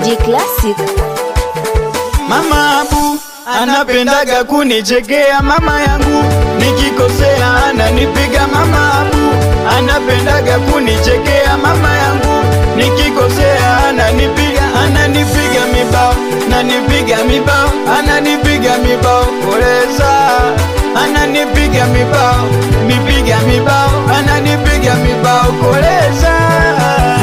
G Classic. Mama Abu anapendaga kunichekea mama yangu, nikikosea ananipiga. Mama Abu anapendaga kunichekea mama yangu, nikikosea ananipiga mibao, ananipiga mibao, ananipiga mibao, koleza ananipiga mibao, ananipiga mibao, koleza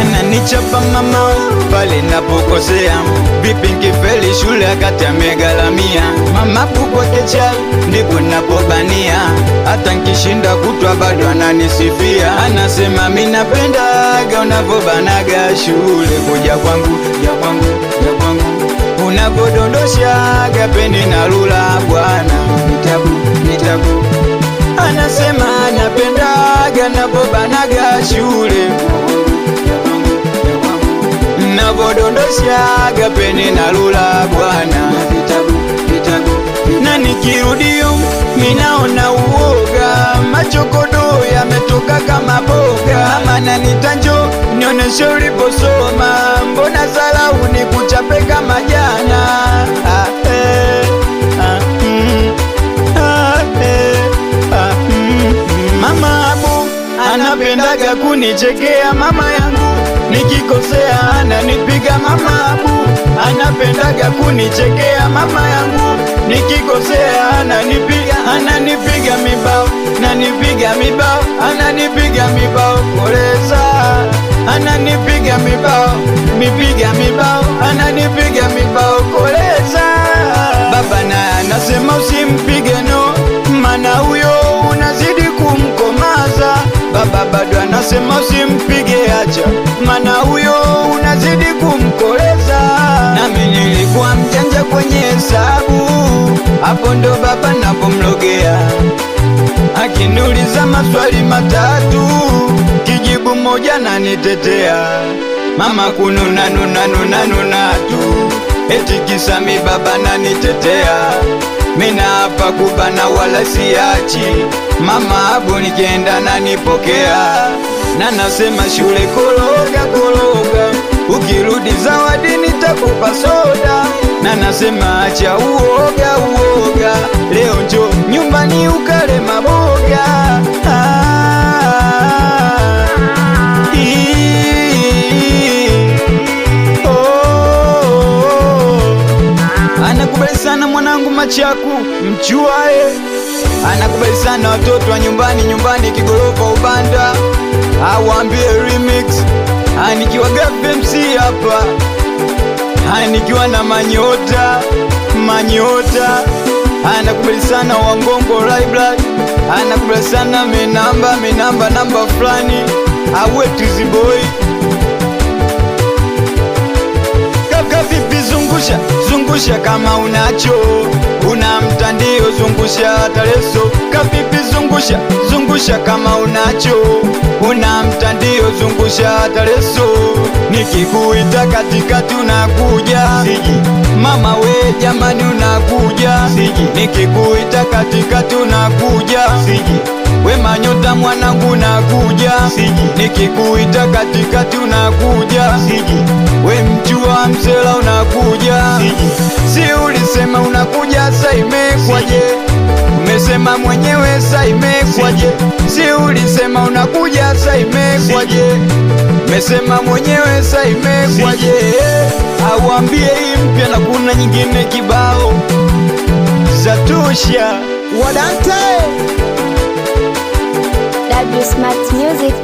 ananichapa mama pale napokosea. Vipi nkifeli shule akati amegalamia, mama kubwa kecha ndipo napobania. Hata nkishinda kutwa bado ananisifia, anasema mimi napendaga unavobanaga shule. Kuja kwangu ya kwangu ya kwangu unavodondoshaga peni na lula bwana nitabu. Anasema napendaga unavobanaga shule, navodondoshaga peni na lula bwana vitabu. Na nikirudio minaona uoga, machokodo yametoka kama boga. Mama nanitanjo nioneshe uliposoma, mbona salau nikuchape kama jana. Mama Abu anapendaga kunichekea mama yangu, nikikosea ananipiga. Mama Abu anapendaga kunichekea mama yangu, nikikosea ananipiga mibao, ananipiga mibao, ananipiga mibao, koleza ananipiga mibao, ananipiga mibao, koleza. Baba naye anasema usimpige no, mana huyo unazidi kumkomaza. Baba bado anasema usimpige acha, mana huyo unazidi kumkoleza. Nami nilikuwa mjanja kwenye hesabu, hapo ndo baba napomlogea. Akiniuliza maswali matatu, kijibu moja nanitetea. Mama kununa nuna tu, eti kisa mi baba nanitetea. Mina hapa kubana wala siachi, Mama Abu nikienda nanipokea. Na nasema shule kologa, ukirudi zawadi nitakupa soda. Na nasema acha uoga, leo njo nyumbani ukale maboga. Anakubali sana mwanangu Machaku mchuae, anakubali sana watoto wa nyumbani Kigorofa Ubanda, awambie remix. Nikiwa Gapi MC hapa, nikiwa na Manyota. Anakubali sana Wangongo Library, anakubali sana minamba flani, awe Tuziboy. Vipi zungusha kama unacho, una mtandio zungusha taleso. Kavipi zungusha kama unacho, una mtandio zungusha taleso. Nikikuita katikati unakuja siji, mama we jamani unakuja siji. Nikikuita katikati unakuja siji, we Manyota mwanangu unakuja siji. Nikikuita katikati unakuja siji, we Mchua Msela unakuja siji. Si ulisema unakuja sa imekwaje, umesema mwenyewe sa imekwaje. Si ulisema unakuja sa imekwaje, umesema mwenyewe sa imekwaje. Awambie hii mpya na kuna nyingine kibao zatosha. Wadante W Smart Music.